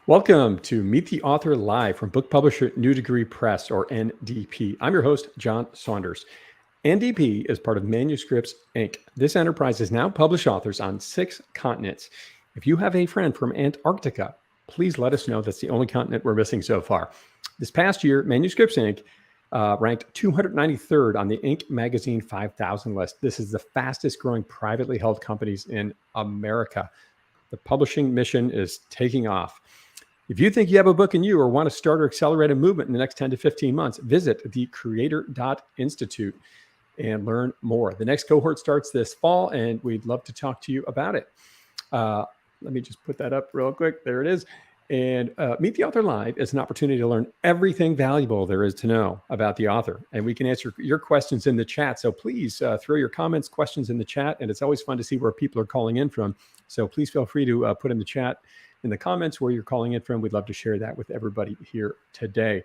Welcome to Meet the Author Live from book publisher New Degree Press, or NDP. I'm your host, John Saunders. NDP is part of Manuscripts, Inc. This enterprise has now published authors on 6 continents. If you have a friend from Antarctica, please let us know. That's the only continent we're missing so far. This past year, Manuscripts, Inc. Ranked 293rd on the Inc. magazine 5,000 list. This is the fastest growing privately held companies in America. The publishing mission is taking off. If you think you have a book in you or want to start or accelerate a movement in the next 10 to 15 months, visit thecreator.institute and learn more. The next cohort starts this fall, and we'd love to talk to you about it. Let me just put that up real quick. There it is. And Meet the Author Live is an opportunity to learn everything valuable there is to know about the author. And we can answer your questions in the chat. So please throw your comments, questions in the chat. And it's always fun to see where people are calling in from. So please feel free to put in the chat in the comments where you're calling in from. We'd love to share that with everybody here today.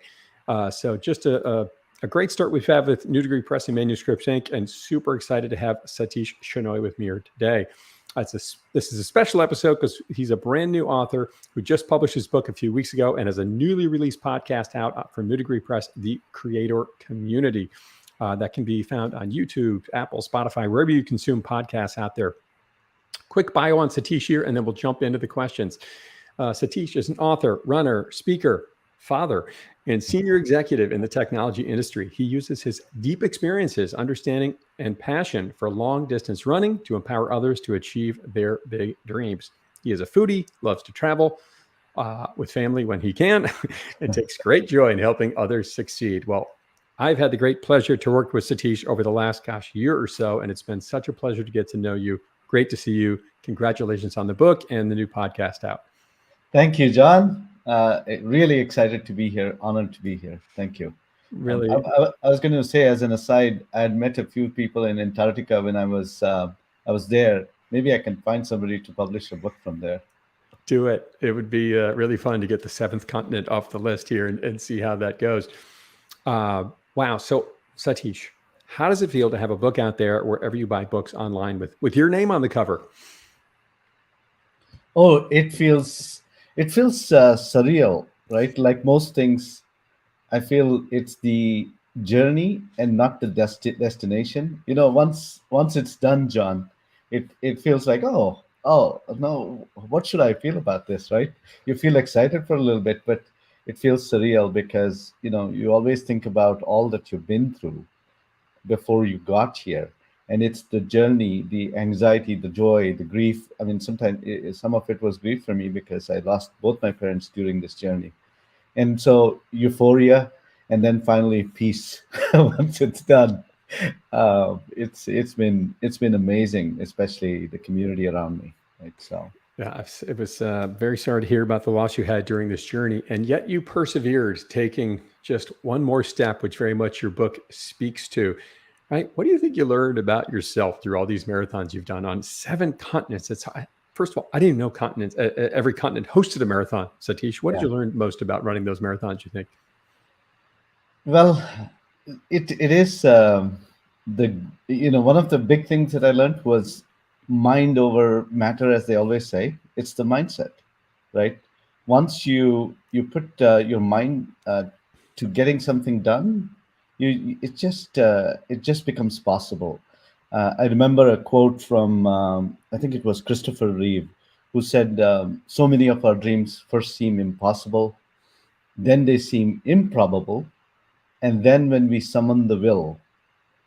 So just a great start we've had with New Degree Press and Manuscripts, Inc. And super excited to have Satish Shenoy with me here today. This is a special episode because he's a brand new author who just published his book a few weeks ago and has a newly released podcast out from New Degree Press, The Creator Community. That can be found on YouTube, Apple, Spotify, wherever you consume podcasts out there. Quick bio on Satish here, and then we'll jump into the questions. Satish is an author, runner, speaker, father, and senior executive in the technology industry. He uses his deep experiences, understanding, and passion for long-distance running to empower others to achieve their big dreams. He is a foodie, loves to travel with family when he can, and takes great joy in helping others succeed. Well, I've had the great pleasure to work with Satish over the last, year or so, and it's been such a pleasure to get to know you. Great to see you. Congratulations on the book and the new podcast out. Thank you, John. Really excited to be here. Honored to be here. Thank you. Really, I was going to say, as an aside, I had met a few people in Antarctica when I was there. Maybe I can find somebody to publish a book from there. Do it. It would be really fun to get the 7th continent off the list here and see how that goes. Wow. So, Satish, how does it feel to have a book out there wherever you buy books online with your name on the cover? Oh, it feels surreal, right? Like most things, I feel it's the journey and not the destination. You know, once it's done, John, it feels like, oh no, what should I feel about this, right? You feel excited for a little bit, but it feels surreal because, you know, you always think about all that you've been through before you got here. And it's the journey, the anxiety, the joy, the grief. I mean, sometimes some of it was grief for me because I lost both my parents during this journey. And so euphoria, and then finally peace once it's done. It's been amazing, especially the community around me. Right? So yeah, it was very sorry to hear about the loss you had during this journey, and yet you persevered, taking just one more step, which very much your book speaks to. Right? What do you think you learned about yourself through all these marathons you've done on 7 continents? First of all, I didn't know every continent hosted a marathon. Satish, what did you learn most about running those marathons, you think? Well, it is one of the big things that I learned was mind over matter, as they always say. It's the mindset, right? Once you put your mind to getting something done, it just becomes possible. I remember a quote from I think it was Christopher Reeve, who said, "So many of our dreams first seem impossible, then they seem improbable, and then when we summon the will,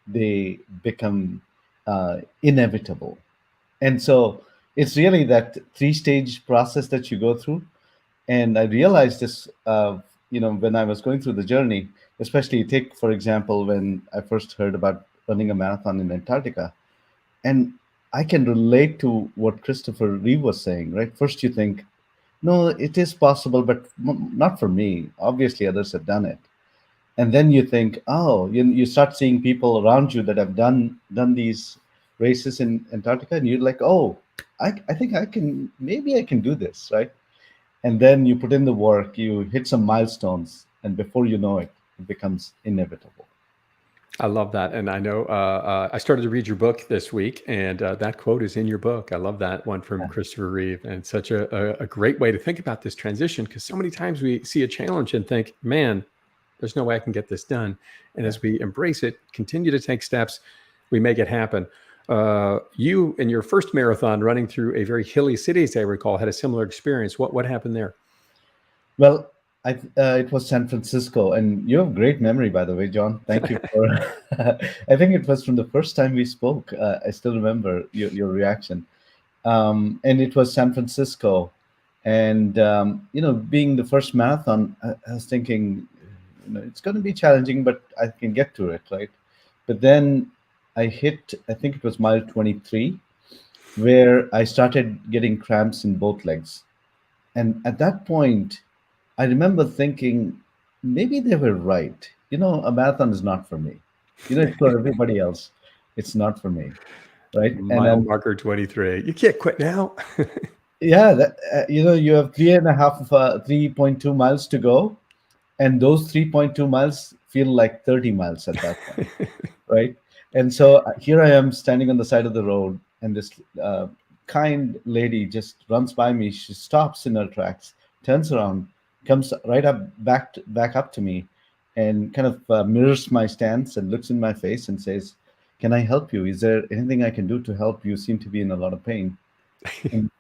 they become inevitable." And so it's really that 3-stage process that you go through. And I realized this, when I was going through the journey, especially take, for example, when I first heard about running a marathon in Antarctica. And I can relate to what Christopher Reeve was saying, right? First you think, no, it is possible, but not for me. Obviously, others have done it. And then you think, oh, you start seeing people around you that have done these races in Antarctica, and you're like, oh, I think maybe I can do this, right? And then you put in the work, you hit some milestones, and before you know it, it becomes inevitable. I love that. And I know I started to read your book this week, and that quote is in your book. I love that one from Christopher Reeve. And such a great way to think about this transition, because so many times we see a challenge and think, man, there's no way I can get this done. And as we embrace it, continue to take steps, we make it happen. You, in your first marathon, running through a very hilly city, as I recall, had a similar experience. What happened there? Well, it was San Francisco, and you have great memory, by the way, John. Thank you for. I think it was from the first time we spoke. I still remember your reaction, and it was San Francisco, and being the first marathon, I was thinking, it's going to be challenging, but I can get to it, right? But then I hit, I think it was mile 23, where I started getting cramps in both legs, and at that point, I remember thinking, maybe they were right. A marathon is not for me. It's for everybody else. It's not for me, right? And Mile marker 23. You can't quit now. yeah, you have 3.2 miles to go, and those 3.2 miles feel like 30 miles at that point, right? And so here I am standing on the side of the road, and this kind lady just runs by me. She stops in her tracks, turns around, comes right up back up to me, and kind of mirrors my stance and looks in my face and says, "Can I help you? Is there anything I can do to help? You seem to be in a lot of pain." And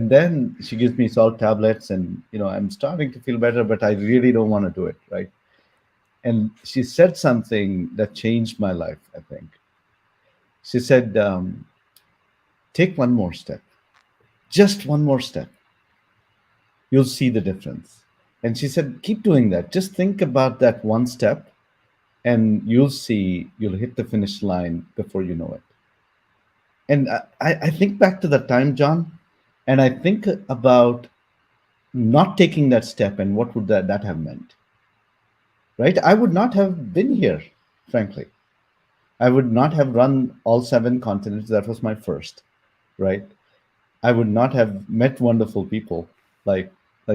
then she gives me salt tablets, and I'm starting to feel better, but I really don't want to do it, right? And she said something that changed my life, I think. She said, "Take one more step, just one more step. You'll see the difference." And she said, "Keep doing that. Just think about that one step, and you'll see you'll hit the finish line before you know it." And I think back to that time, John, and I think about not taking that step and what would that have meant, right? I would not have been here, frankly. I would not have run all 7 continents. That was my first, right? I would not have met wonderful people like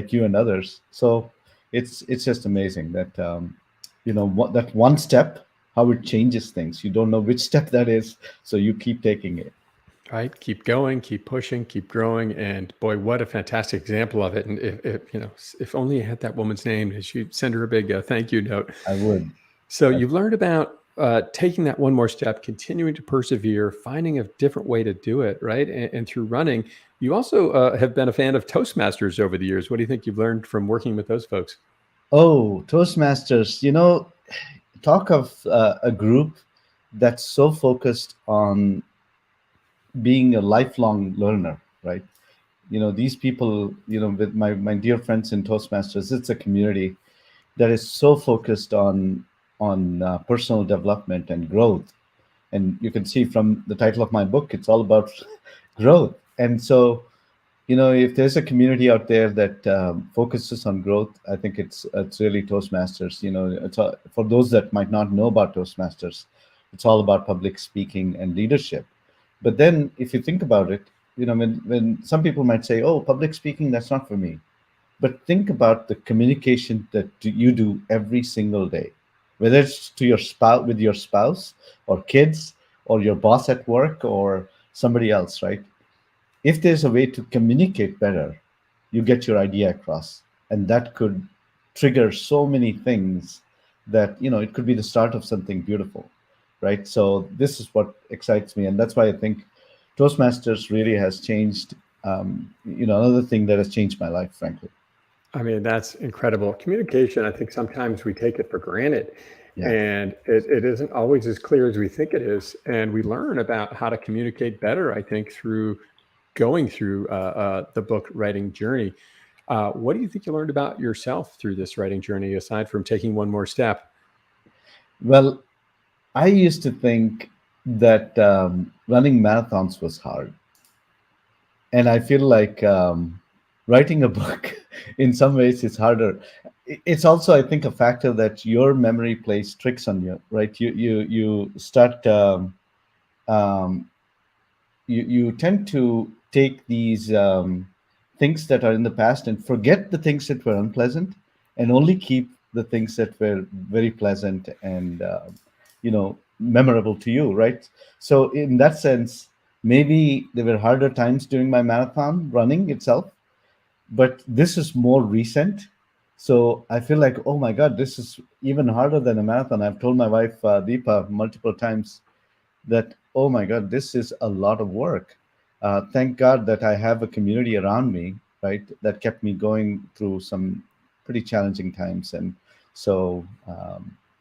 you and others. So it's just amazing that that one step, how it changes things. You don't know which step that is, so you keep taking it. Right, keep going, keep pushing, keep growing, and boy, what a fantastic example of it! And if only I had that woman's name, she'd send her a big thank you note. I would. So you've learned about taking that one more step, continuing to persevere, finding a different way to do it, right? And through running, you also have been a fan of Toastmasters over the years. What do you think you've learned from working with those folks? Oh, Toastmasters, talk of a group that's so focused on being a lifelong learner, right? These people, with my dear friends in Toastmasters, it's a community that is so focused on personal development and growth. And you can see from the title of my book, it's all about growth. And so, if there's a community out there that focuses on growth, I think it's really Toastmasters. For those that might not know about Toastmasters, it's all about public speaking and leadership. But then, if you think about it, when some people might say, "Oh, public speaking, that's not for me," but think about the communication that you do every single day, whether it's to your spouse, with your spouse, or kids, or your boss at work, or somebody else, right? If there's a way to communicate better, you get your idea across, and that could trigger so many things that it could be the start of something beautiful, right? So this is what excites me, and that's why I think Toastmasters really has changed. Another thing that has changed my life, frankly. I mean, that's incredible. Communication, I think sometimes we take it for granted, Yeah. and it isn't always as clear as we think it is. And we learn about how to communicate better, I think, through going through the book writing journey. What do you think you learned about yourself through this writing journey, aside from taking one more step? Well, I used to think that running marathons was hard, and I feel like writing a book, in some ways, is harder. It's also, I think, a factor that your memory plays tricks on you, right? You start um, you tend to take these things that are in the past and forget the things that were unpleasant, and only keep the things that were very pleasant and memorable to you, right? So in that sense, maybe there were harder times during my marathon running itself, but this is more recent. So I feel like, oh my God, this is even harder than a marathon. I've told my wife, Deepa, multiple times that, oh my God, this is a lot of work. Thank God that I have a community around me, right, that kept me going through some pretty challenging times. And so,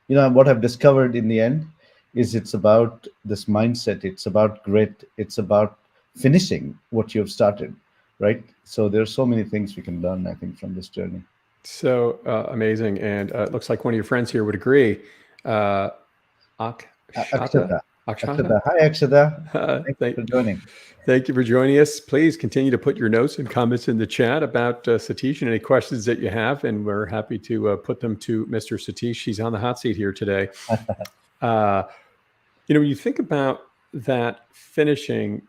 what I've discovered in the end is it's about this mindset, it's about grit, it's about finishing what you've started, right? So there's so many things we can learn, I think, from this journey. So amazing. And it looks like one of your friends here would agree. Akshata? Akshata. Akshata? Akshata. Hi, Akshata. Thank you Thank, for joining. thank you for joining us. Please continue to put your notes and comments in the chat about Satish and any questions that you have, and we're happy to put them to Mr. Satish. He's on the hot seat here today. When you think about that finishing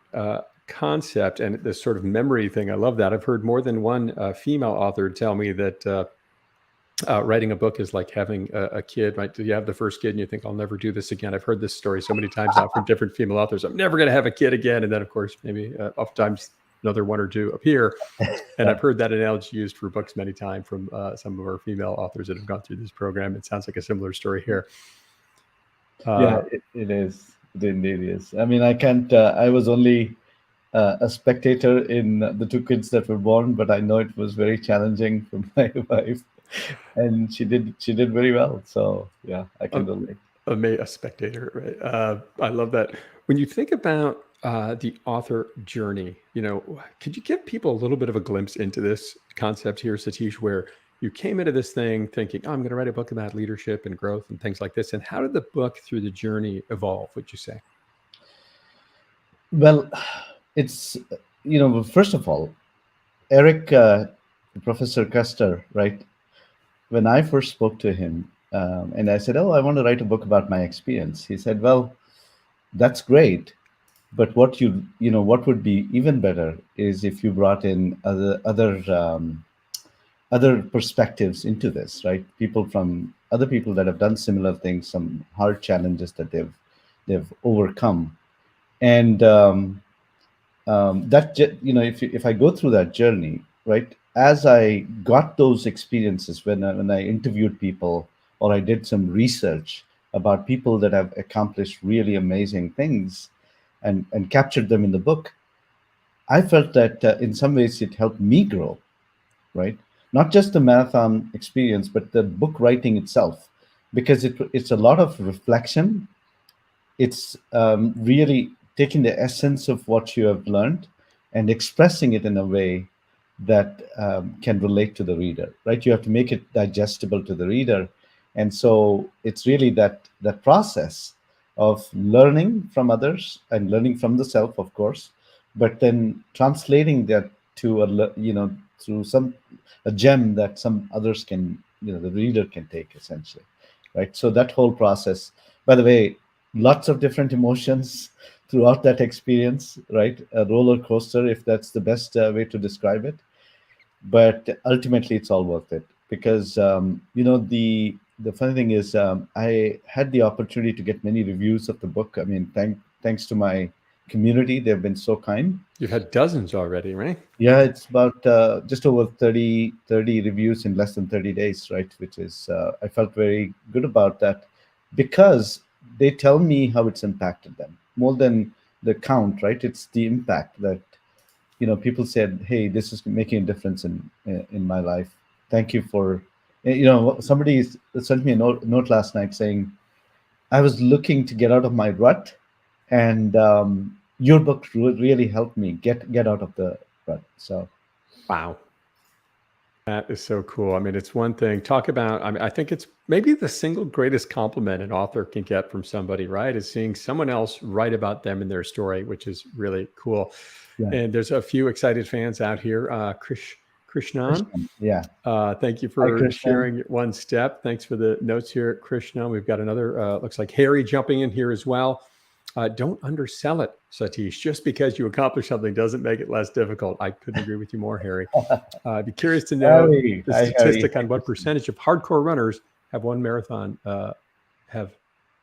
concept and this sort of memory thing, I love that. I've heard more than one female author tell me that writing a book is like having a kid, right? You have the first kid and you think, I'll never do this again. I've heard this story so many times now from different female authors. I'm never going to have a kid again. And then, of course, maybe oftentimes another one or two appear. And I've heard that analogy used for books many times from some of our female authors that have gone through this program. It sounds like a similar story here. Yeah, it is. It indeed is. I mean, I can't, I was only a spectator in the two kids that were born, but I know it was very challenging for my wife, and she did very well. So yeah, I can relate. A spectator, right? I love that. When you think about the author journey, could you give people a little bit of a glimpse into this concept here, Satish, where you came into this thing thinking, oh, I'm going to write a book about leadership and growth and things like this. And how did the book through the journey evolve, would you say? Well, it's, first of all, Eric, Professor Custer, right? When I first spoke to him, and I said, "Oh, I want to write a book about my experience," he said, "Well, that's great, but what would be even better is if you brought in other perspectives into this, right? People from other people that have done similar things, some hard challenges that they've overcome, and if I go through that journey, right, as I got those experiences when I interviewed people or I did some research about people that have accomplished really amazing things and captured them in the book, I felt that in some ways it helped me grow, right? Not just the marathon experience, but the book writing itself, because it's a lot of reflection. It's really taking the essence of what you have learned and expressing it in a way that can relate to the reader, right? You have to make it digestible to the reader. And so it's really that process of learning from others and learning from the self, of course, but then translating that to through a gem that some others can, the reader can take, essentially, right? So that whole process, by the way, lots of different emotions throughout that experience, right? A roller coaster, if that's the best way to describe it. But ultimately, it's all worth it because the funny thing is, I had the opportunity to get many reviews of the book. I mean, thanks to my community, they've been so kind. You've had dozens already, right? Yeah, it's about just over 30 reviews in less than 30 days, right? Which is, I felt very good about that because they tell me how it's impacted them more than the count, right? It's the impact that, people said, hey, this is making a difference in my life. Thank you for, somebody sent me a note last night saying, I was looking to get out of my rut, and your book really helped me get out of the rut. So, wow, that is so cool. I mean, it's one thing. Talk about. I mean, I think it's maybe the single greatest compliment an author can get from somebody, right? Is seeing someone else write about them and their story, which is really cool. yeah. And there's a few excited fans out here. Krishnan. Yeah. Thank you Hi, for Krishnan. sharing one step. Thanks for the notes here, Krishna. We've got another, looks like Harry jumping in here as well. Don't undersell it, Satish. Just because you accomplish something doesn't make it less difficult. I couldn't agree with you more, Harry. I'd be curious to know Harry. the Hi, statistic Harry. on what percentage of hardcore runners have one marathon, have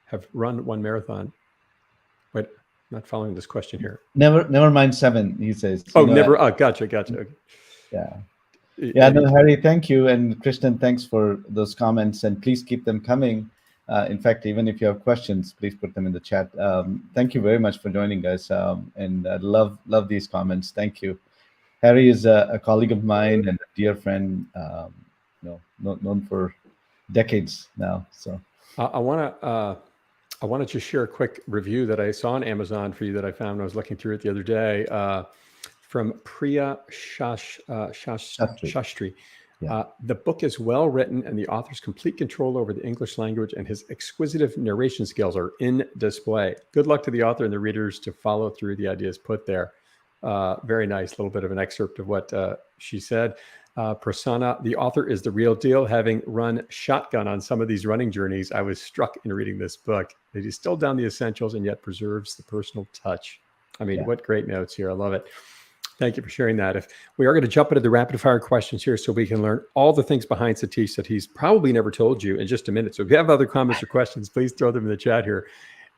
have run one marathon. Wait, not following this question here. Never mind 7. He says. Oh, never. Oh, gotcha. Okay. Yeah. Yeah, no, Harry, thank you. And Kristen, thanks for those comments. And please keep them coming. In fact, even if you have questions, please put them in the chat. Thank you very much for joining us. And I love these comments. Thank you. Harry is a colleague of mine and a dear friend, known for decades now. So I want to just share a quick review that I saw on Amazon for you that I found when I was looking through it the other day. From Priya Shastri. Yeah. The book is well written and the author's complete control over the English language and his exquisite narration skills are in display. Good luck to the author and the readers to follow through the ideas put there. Very nice, little bit of an excerpt of what she said. Prasanna, the author is the real deal. Having run shotgun on some of these running journeys, I was struck in reading this book. It is still down the essentials and yet preserves the personal touch. I mean, what great notes here. I love it. Thank you for sharing that. If we are going to jump into the rapid fire questions here so we can learn all the things behind Satish that he's probably never told you in just a minute. So if you have other comments or questions, please throw them in the chat here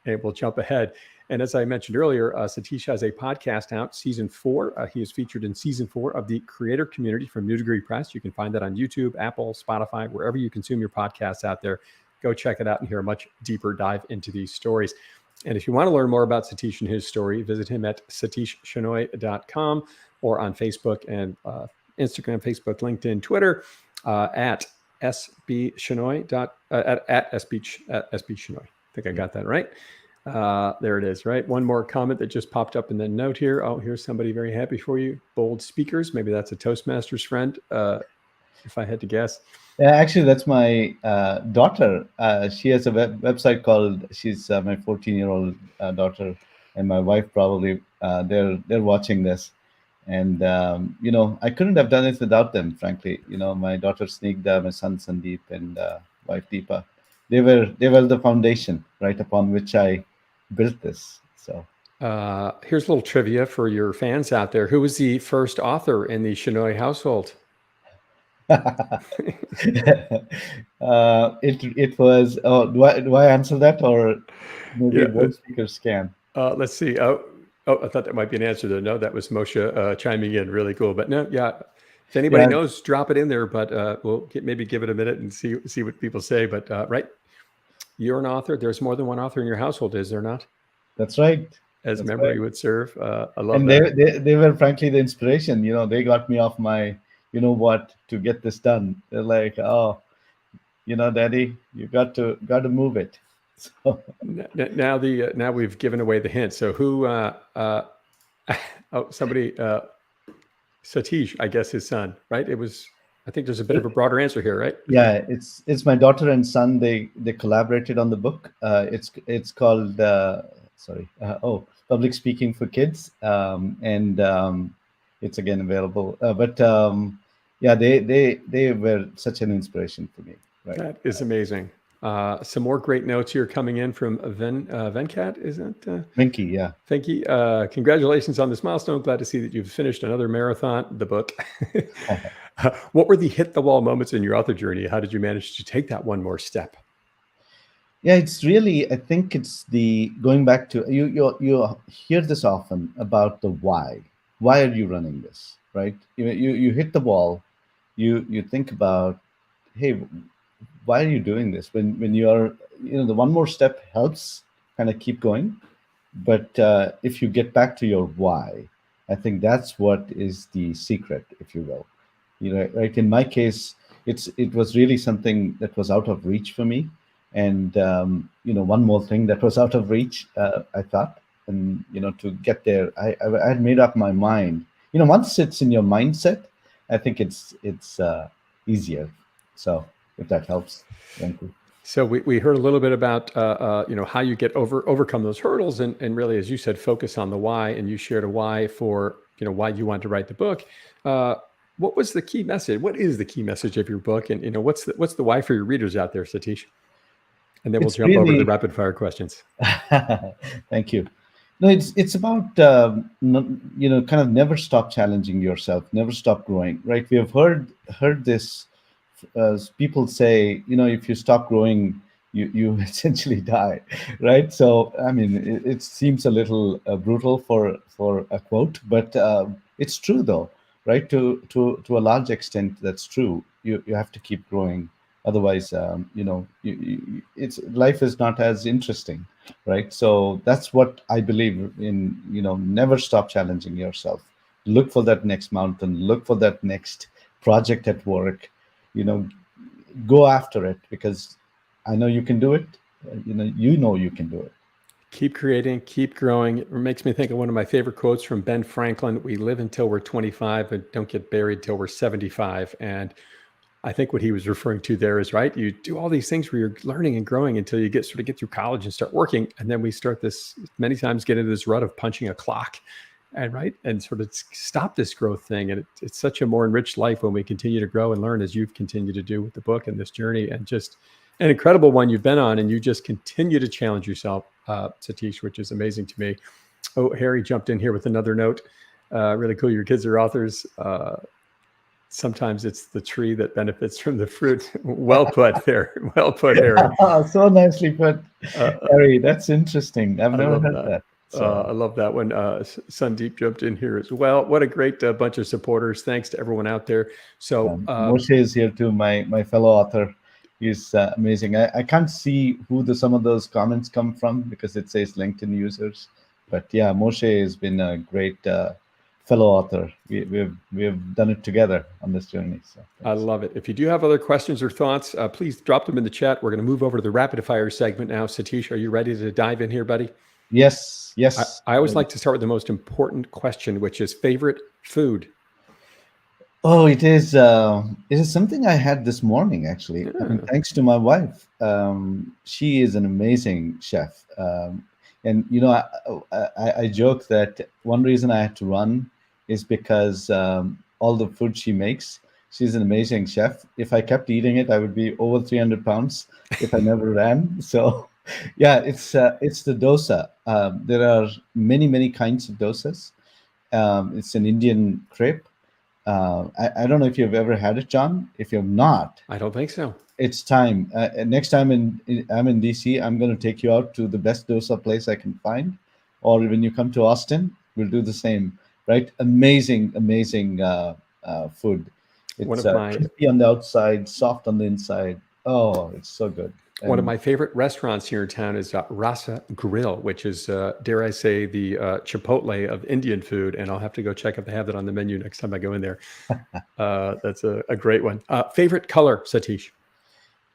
and we'll jump ahead. And as I mentioned earlier, Satish has a podcast out, season 4. He is featured in season 4 of the Creator Community from New Degree Press. You can find that on YouTube, Apple, Spotify, wherever you consume your podcasts out there. Go check it out and hear a much deeper dive into these stories. And if you want to learn more about Satish and his story, visit him at satishshenoy.com or on Facebook and Instagram, Facebook, LinkedIn, Twitter at sbshenoy. At sbshenoy. I think I got that right. There it is, right? One more comment that just popped up in the note here. Oh, here's somebody very happy for you. Bold speakers. Maybe that's a Toastmasters friend, if I had to guess. Yeah, actually, that's my daughter. She has a website called. She's my 14-year-old daughter, and my wife probably. They're watching this, and I couldn't have done it without them. Frankly, my daughter Snigdha, my son Sandeep, and wife Deepa. They were the foundation, right, upon which I built this. So here's a little trivia for your fans out there. Who was the first author in the Shenoy household? It was. Oh, do I answer that, or maybe both speakers can? Let's see. Oh, I thought that might be an answer there. No, that was Moshe chiming in. Really cool. But no, if anybody knows, drop it in there. But we'll maybe give it a minute and see what people say. But right, you're an author. There's more than one author in your household, is there not? That's right. As memory would serve. I love and that. They were frankly the inspiration. They got me off my to get this done. They're like, oh, Daddy, you got to move it. So now we've given away the hint. So who? Somebody. Satish, I guess his son, right? It was. I think there's a bit of a broader answer here, right? Yeah, it's my daughter and son. They collaborated on the book. It's called Public Speaking for Kids, and it's again available. They were such an inspiration for me. Right? That is amazing. Some more great notes here coming in from Venkat. Is that Venky? Yeah. Venky, congratulations on this milestone. Glad to see that you've finished another marathon, the book. What were the hit the wall moments in your author journey? How did you manage to take that one more step? Yeah, it's really, I think it's the going back to you hear this often about the why. Why are you running this? Right? You hit the wall. You think about, hey, why are you doing this? When you're, the one more step helps kind of keep going. But if you get back to your why, I think that's what is the secret, if you will. Right? In my case, it was really something that was out of reach for me. And, one more thing that was out of reach, I thought, and, to get there, I had made up my mind. Once it's in your mindset, I think it's easier. So if that helps. Thank you. So we heard a little bit about, how you get overcome those hurdles and really, as you said, focus on the why, and you shared a why for, why you wanted to write the book. What was the key message? What is the key message of your book? And, what's the why for your readers out there, Satish? And then we'll jump over to the rapid fire questions. Thank you. No, it's about, kind of never stop challenging yourself, never stop growing, right? We have heard this, people say, if you stop growing, you essentially die, right? So I mean, it seems a little brutal for a quote, but it's true though, right? To a large extent, that's true. You have to keep growing, otherwise, it's life is not as interesting, right? So that's what I believe in. Never stop challenging yourself. Look for that next mountain. Look for that next project at work. You know, go after it because I know you can do it. You know you can do it. Keep creating, keep growing. It makes me think of one of my favorite quotes from Ben Franklin. We live until we're 25 and don't get buried till we're 75. And I think what he was referring to there is, right, you do all these things where you're learning and growing until you get through college and start working. And then we start this, many times get into this rut of punching a clock and sort of stop this growth thing. And it's such a more enriched life when we continue to grow and learn, as you've continued to do with the book and this journey, and just an incredible one you've been on. And you just continue to challenge yourself, Satish, which is amazing to me. Oh, Harry jumped in here with another note. Really cool. Your kids are authors. Sometimes it's the tree that benefits from the fruit. Well put there. Well put, Harry. So nicely put, Harry. That's interesting. I've never heard that. So. I love that one. Sandeep jumped in here as well. What a great bunch of supporters. Thanks to everyone out there. So Moshe is here too, my fellow author. He's amazing. I can't see who some of those comments come from because it says LinkedIn users. But yeah, Moshe has been a great fellow author. We've done it together on this journey. So I love it. If you do have other questions or thoughts, please drop them in the chat. We're going to move over to the rapid fire segment now. Satish, are you ready to dive in here, buddy? Yes. I always like to start with the most important question, which is favorite food. Oh, it is. It is something I had this morning, actually. Yeah. I mean, thanks to my wife. She is an amazing chef. And I joke that one reason I had to run is because all the food she makes. She's an amazing chef. If I kept eating it, I would be over 300 pounds if I never ran. So, yeah, it's the dosa. There are many kinds of dosas. It's an Indian crepe. I don't know if you've ever had it, John. If you've not, I don't think so. It's time. Next time I'm in DC, I'm going to take you out to the best dosa place I can find. Or when you come to Austin, we'll do the same. Right? Amazing food. It's crispy on the outside, soft on the inside. Oh, it's so good. One of my favorite restaurants here in town is Rasa Grill, which is, dare I say, the Chipotle of Indian food. And I'll have to go check if they have that on the menu next time I go in there. That's a great one. Favorite color, Satish?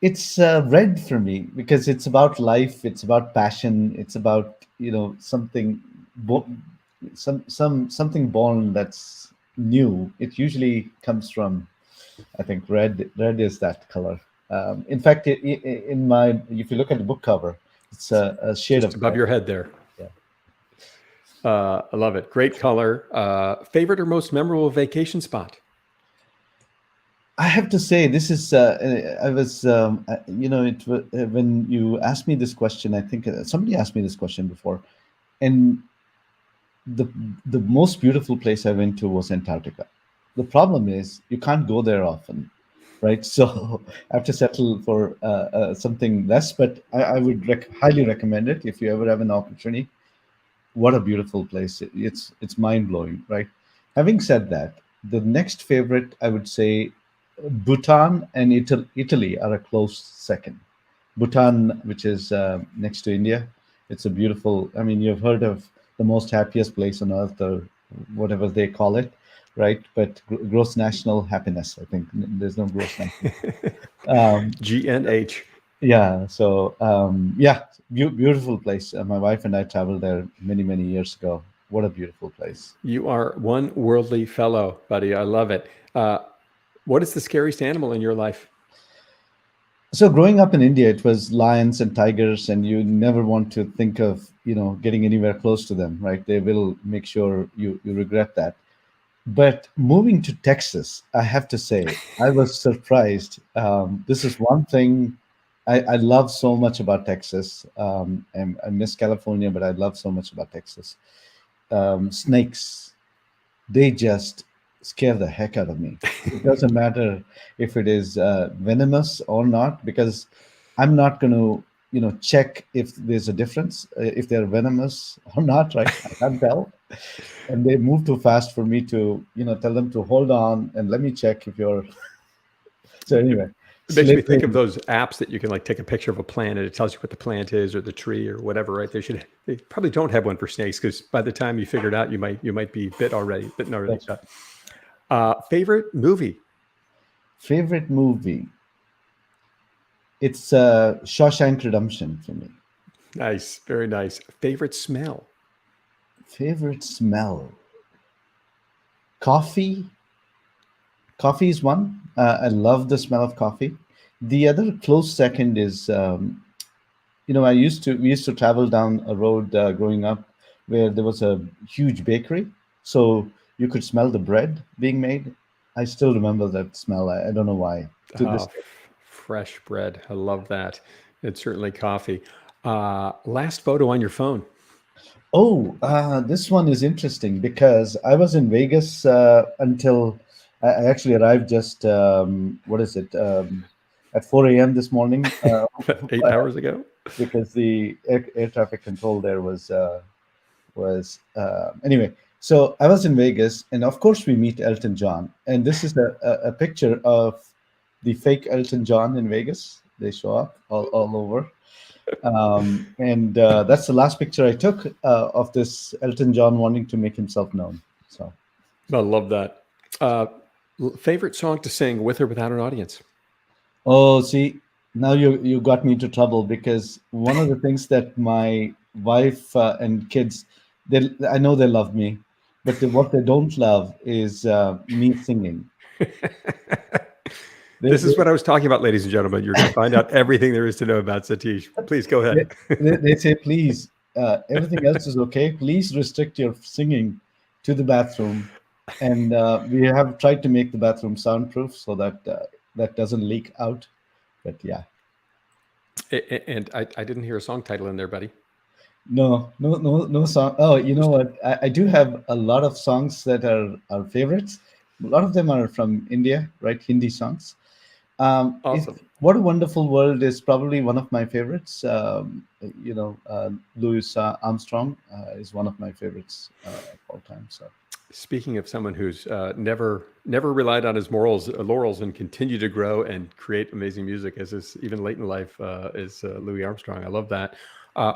It's red for me because it's about life. It's about passion. It's about something, something born that's new. It usually comes from, I think, red. Red is that color. In fact, if you look at the book cover, it's a shade just of above your head there. Yeah. I love it. Great color. Favorite or most memorable vacation spot? I have to say, this is. I was, when you asked me this question, I think somebody asked me this question before, and the most beautiful place I went to was Antarctica. The problem is you can't go there often. Right, so I have to settle for something less, but I would highly recommend it if you ever have an opportunity. What a beautiful place! It's mind blowing, right? Having said that, the next favorite I would say, Bhutan and Italy are a close second. Bhutan, which is next to India, it's a beautiful. I mean, you've heard of the most happiest place on earth, or whatever they call it. Right, but gross national happiness. I think there's no gross national. GNH. Yeah. So beautiful place. My wife and I traveled there many years ago. What a beautiful place. You are one worldly fellow, buddy. I love it. What is the scariest animal in your life? So growing up in India, it was lions and tigers, and you never want to think of getting anywhere close to them. Right, they will make sure you regret that. But moving to Texas, I have to say, I was surprised. This is one thing I love so much about Texas. And I miss California, but I love so much about Texas. Snakes, they just scare the heck out of me. It doesn't matter if it is venomous or not, because I'm not going to, check if there's a difference, if they're venomous or not, right? I can't tell. And they move too fast for me to, tell them to hold on and let me check if you're. So anyway, It makes me think of slipping. those apps that you can like take a picture of a plant and it tells you what the plant is or the tree or whatever, right? They probably don't have one for snakes because by the time you figure it out, you might be bitten already. That's Favorite movie? favorite movie. It's Shawshank Redemption for me. Nice, very nice. Favorite smell? Favorite smell. Coffee. Coffee is one. I love the smell of coffee. The other close second is, we used to travel down a road growing up where there was a huge bakery, so you could smell the bread being made. I still remember that smell. I don't know why to this day. Fresh bread. I love that. It's certainly coffee. Last photo on your phone. Oh, this one is interesting because I was in Vegas until I actually arrived just what is it at 4 a.m. this morning 8 hours ago. because the air traffic control there was anyway. So I was in Vegas, and of course we meet Elton John, and this is a picture of the fake Elton John in Vegas. They show up all over, and that's the last picture I took of this Elton John wanting to make himself known. So, I love that. Favorite song to sing with or without an audience? oh, see, now you got me into trouble because one of the things that my wife and kids, I know they love me, but what they don't love is me singing. They, This is they, what I was talking about, ladies and gentlemen. You're going to find out everything there is to know about Satish. Please go they, ahead. they say, please, everything else is okay. Please restrict your singing to the bathroom. And we have tried to make the bathroom soundproof so that that doesn't leak out. But yeah, And I didn't hear a song title in there, buddy. no song. Oh, you know what? I do have a lot of songs that are favorites. A lot of them are from India, right? Hindi songs. Awesome. What a Wonderful World is probably one of my favorites. Louis Armstrong is one of my favorites of all time. So Speaking of someone who's never relied on his laurels and continued to grow and create amazing music, as is even late in life, is Louis Armstrong. I love that.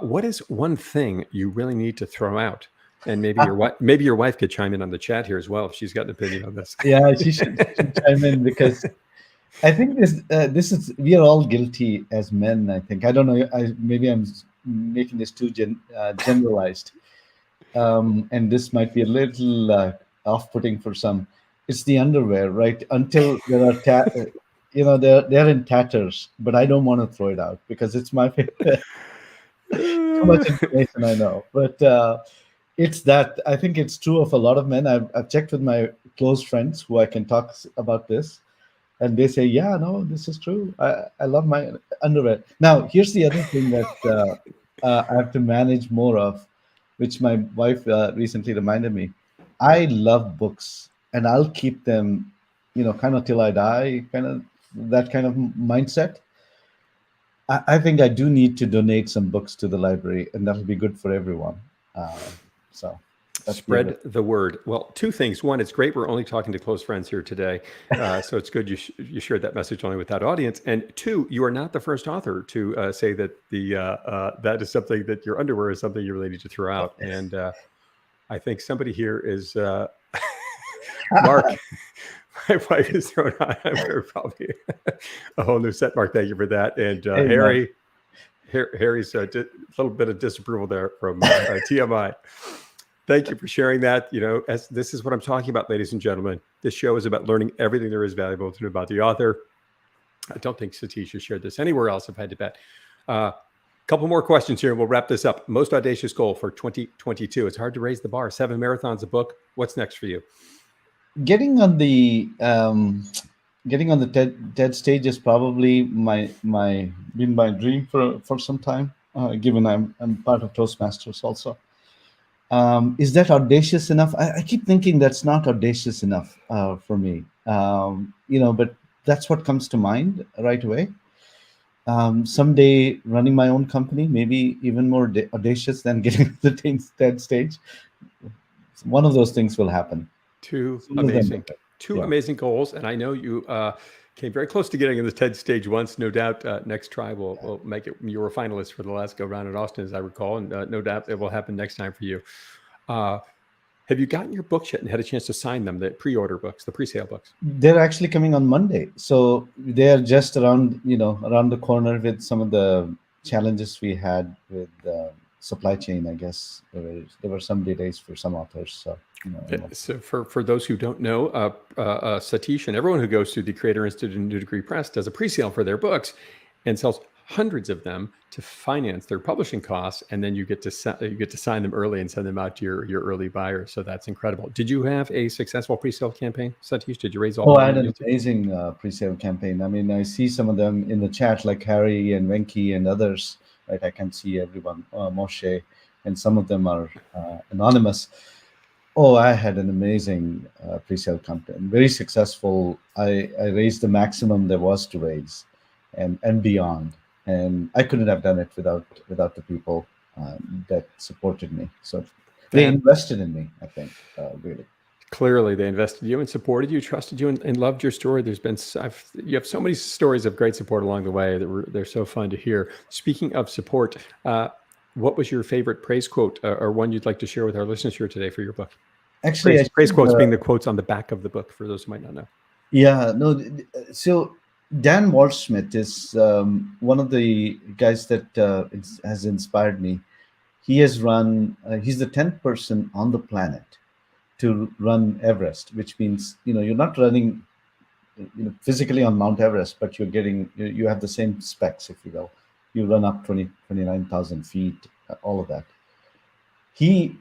What is one thing you really need to throw out? And maybe your wife could chime in on the chat here as well if she's got an opinion on this. yeah, she should chime in because I think this is we are all guilty as men. I think I don't know. Maybe I'm making this too generalized, and this might be a little off-putting for some. It's the underwear, right? Until there are they're in tatters, but I don't want to throw it out because it's my favorite. Too much information, I know, but it's that I think it's true of a lot of men. I've checked with my close friends who I can talk about this, and they say, "Yeah, no, this is true. I love my underwear." Now, here's the other thing that I have to manage more of, which my wife recently reminded me. I love books, and I'll keep them, kind of till I die, kind of that kind of mindset. I think I do need to donate some books to the library, and that'll be good for everyone. So that's the other. Spread the word. Well, two things. One, it's great we're only talking to close friends here today, so it's good you shared that message only with that audience. And two, you are not the first author to say that that is something that your underwear is something you really need to throw out. And I think somebody here is Mark. My wife is thrown out. I'm sure probably a whole new set. Mark, thank you for that. And Hey, Harry's a little bit of disapproval there from TMI. Thank you for sharing that. As this is what I'm talking about, ladies and gentlemen. This show is about learning everything there is valuable to know about the author. I don't think Satish has shared this anywhere else, if I had to bet. Couple more questions here, and we'll wrap this up. Most audacious goal for 2022. It's hard to raise the bar. 7 marathons, a book. What's next for you? Getting on the TED stage is probably been my dream for some time. Given I'm part of Toastmasters also. Is that audacious enough? I keep thinking that's not audacious enough for me. But that's what comes to mind right away. Someday running my own company, maybe even more audacious than getting to the TED stage. One of those things will happen. Two Sooner than amazing, later. two Yeah. amazing goals, and I know you came very close to getting in the TED stage once. No doubt, next try will make it. You were a finalist for the last go round in Austin, as I recall, and no doubt it will happen next time for you. Uh, have you gotten your books yet and had a chance to sign them? The pre-order books, the pre-sale books. They're actually coming on Monday, so they are just around the corner with some of the challenges we had with supply chain. I guess there were some delays for some authors. So So for those who don't know, Satish and everyone who goes to the Creator Institute and New Degree Press does a pre-sale for their books and sells hundreds of them to finance their publishing costs, and then you get to sign them early and send them out to your early buyers. So that's incredible. Did you have a successful pre-sale campaign, Satish? Did you raise all Oh, the I money had you an used to? amazing pre-sale campaign. I mean, I see some of them in the chat, like Harry and Venki and others. Right, I can see everyone, Moshe, and some of them are anonymous. Oh, I had an amazing pre-sale campaign, very successful. I raised the maximum there was to raise, and beyond. And I couldn't have done it without the people that supported me. So they That invested in me, I think, really. Clearly, they invested in you and supported you, trusted you, and loved your story. You have so many stories of great support along the way that they're so fun to hear. Speaking of support, what was your favorite praise quote or one you'd like to share with our listeners here today for your book? Actually, I Praise should, quotes being the quotes on the back of the book for those who might not know. yeah, no. So Dan Waldschmidt is one of the guys that has inspired me. He has run. He's the 10th person on the planet to run Everest, which means you're not running physically on Mount Everest, but you have the same specs, if you will. You run up 29,000 feet, all of that. He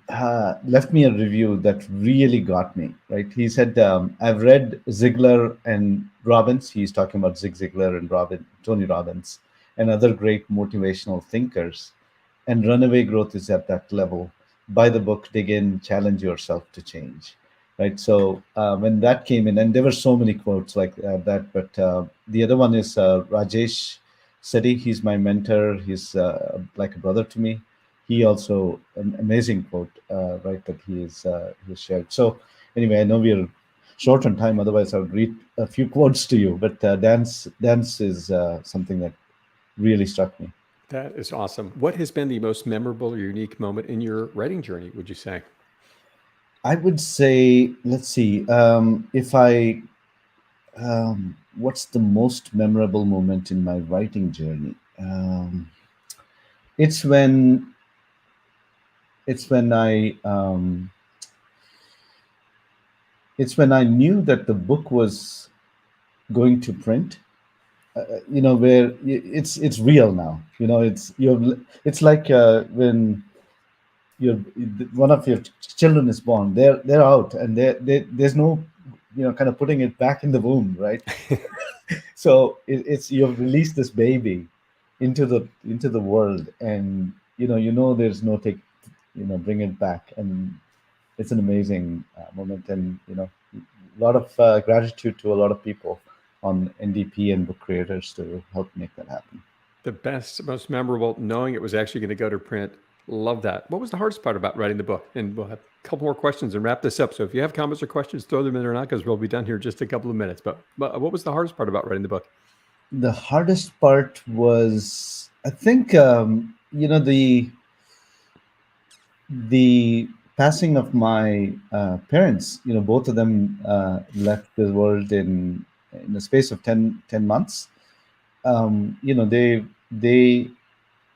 left me a review that really got me, right? He said, I've read Ziglar and Robbins. He's talking about Zig Ziglar and Tony Robbins and other great motivational thinkers. And Runaway Growth is at that level. Buy the book, dig in, challenge yourself to change, right? So when that came in, and there were so many quotes like that, but the other one is Rajesh Sethi. He's my mentor. He's like a brother to me. He also an amazing quote, right, that he shared. So anyway, I know we are short on time. Otherwise, I would read a few quotes to you. But dance is something that really struck me. That is awesome. What has been the most memorable or unique moment in your writing journey, would you say? I would say, let's see, if I, what's the most memorable moment in my writing journey? It's when, it's when I, it's when I knew that the book was going to print. Where it's real now. It's like when your one of your children is born. They're out, and there's no kind of putting it back in the womb, right? So it's you've released this baby into the world, and there's no take, bring it back, and it's an amazing moment, and a lot of gratitude to a lot of people on NDP and book creators to help make that happen. The best, most memorable, knowing it was actually going to go to print. Love that. What was the hardest part about writing the book? And we'll have a couple more questions and wrap this up. So if you have comments or questions, throw them in or not, because we'll be done here in just a couple of minutes. But what was the hardest part about writing the book? The hardest part was, I think, the passing of my parents. Both of them left the world in the space of 10 months. They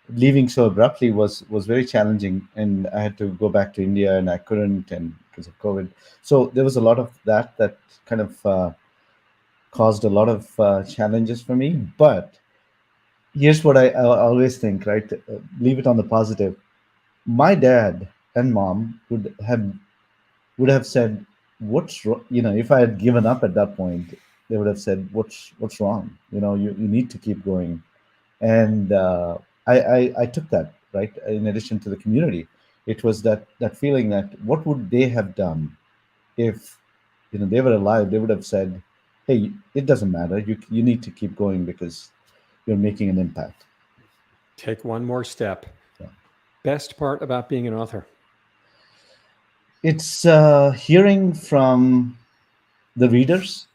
leaving so abruptly was very challenging, and I had to go back to India, and I couldn't, and because of COVID. So there was a lot of that kind of caused a lot of challenges for me. But here's what I always think, right? Leave it on the positive. My dad and mom would have said, "What's wrong?" If I had given up at that point, they would have said, "What's wrong? You need to keep going." And I took that, right. In addition to the community, it was that feeling that what would they have done if they were alive. They would have said, "Hey, it doesn't matter. You need to keep going because you're making an impact. Take one more step. Yeah. Best part about being an author? It's hearing from the readers,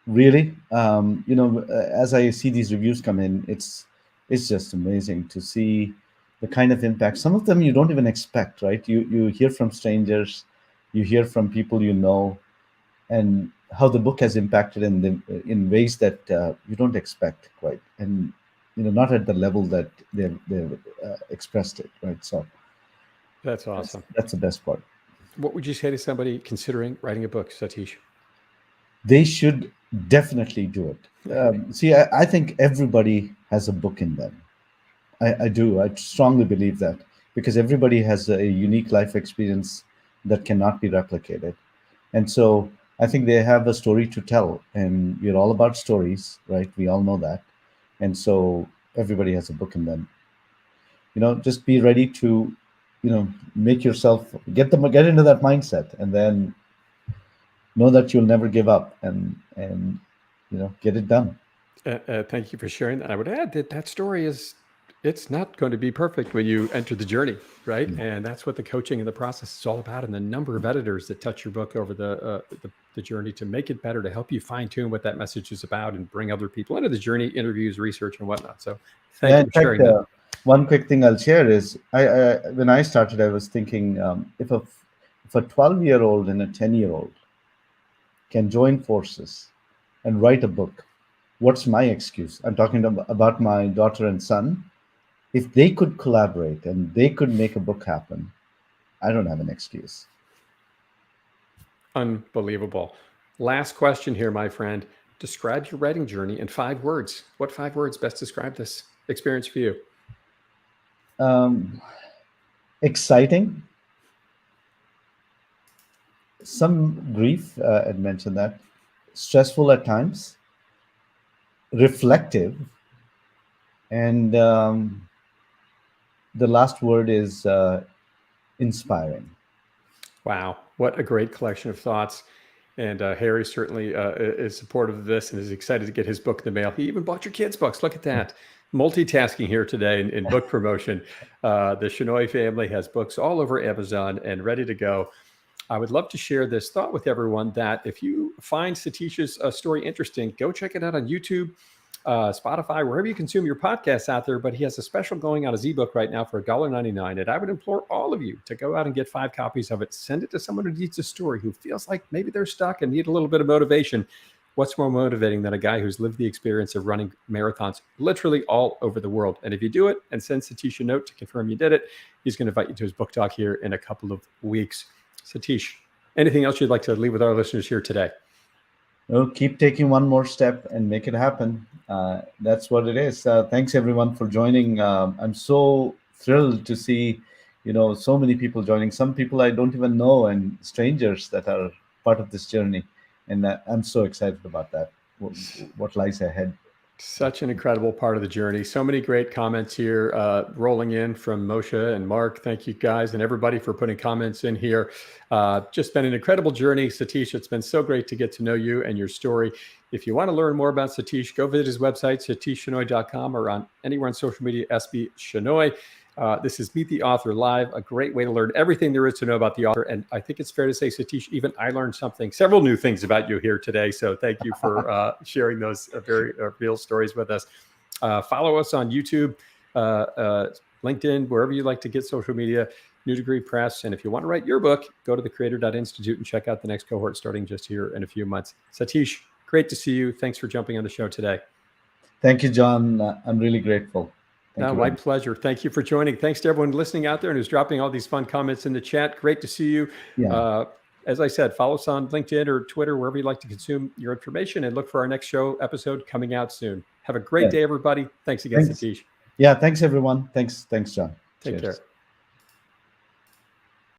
really. As I see these reviews come in, it's just amazing to see the kind of impact. Some of them you don't even expect, right? You hear from strangers, you hear from people you know, and how the book has impacted in ways that you don't expect quite, and not at the level that they've expressed it, right? So That's awesome. that's the best part. What would you say to somebody considering writing a book, Satish? They should definitely do it. See, I think everybody has a book in them. I do. I strongly believe that, because everybody has a unique life experience that cannot be replicated. And so I think they have a story to tell. And we're all about stories, right? We all know that. And so everybody has a book in them. Just be ready to, make yourself get into that mindset, and then know that you'll never give up, and get it done. Thank you for sharing that. I would add that story it's not going to be perfect when you enter the journey, right? And that's what the coaching and the process is all about, and the number of editors that touch your book over the journey to make it better, to help you fine tune what that message is about and bring other people into the journey, interviews, research, and whatnot. So thank you for sharing that. One quick thing I'll share is when I started, I was thinking, if a 12-year-old and a 10-year-old can join forces and write a book, what's my excuse? I'm talking about my daughter and son. If they could collaborate and they could make a book happen, I don't have an excuse. Unbelievable. Last question here, my friend. Describe your writing journey in 5 words. What 5 words best describe this experience for you? Exciting. Some grief, I'd mentioned that. Stressful at times. Reflective. And the last word is inspiring. Wow, what a great collection of thoughts. And Harry certainly is supportive of this and is excited to get his book in the mail. He even bought your kids' books. Look at that. Multitasking here today in book promotion. The Shenoy family has books all over Amazon and ready to go. I would love to share this thought with everyone that if you find Satish's story interesting, go check it out on YouTube, Spotify, wherever you consume your podcasts out there. But he has a special going on his ebook right now for $1.99. And I would implore all of you to go out and get 5 copies of it. Send it to someone who needs a story, who feels like maybe they're stuck and need a little bit of motivation. What's more motivating than a guy who's lived the experience of running marathons literally all over the world? And if you do it and send Satish a note to confirm you did it, he's going to invite you to his book talk here in a couple of weeks. Satish, anything else you'd like to leave with our listeners here today? No, keep taking one more step and make it happen. That's what it is. Thanks everyone for joining. I'm so thrilled to see, so many people joining. Some people I don't even know, and strangers that are part of this journey. And I'm so excited about that. What lies ahead. Such an incredible part of the journey. So many great comments here rolling in from Moshe and Mark. Thank you guys and everybody for putting comments in here. Just been an incredible journey, Satish. It's been so great to get to know you and your story. If you want to learn more about Satish, go visit his website, satishshenoy.com, or anywhere on social media, SB Shenoy. This is Meet the Author Live, a great way to learn everything there is to know about the author. And I think it's fair to say, Satish, even I learned several new things about you here today. So thank you for sharing those very real stories with us. Follow us on YouTube, LinkedIn, wherever you like to get social media, New Degree Press. And if you want to write your book, go to thecreator.institute and check out the next cohort starting just here in a few months. Satish, great to see you. Thanks for jumping on the show today. Thank you, John. I'm really grateful. My pleasure. Thank you for joining. Thanks to everyone listening out there and who's dropping all these fun comments in the chat. Great to see you. Yeah. As I said, follow us on LinkedIn or Twitter, wherever you like to consume your information, and look for our next show episode coming out soon. Have a great day, everybody. Thanks again, Satish. Yeah, thanks, everyone. Thanks, John. Take care.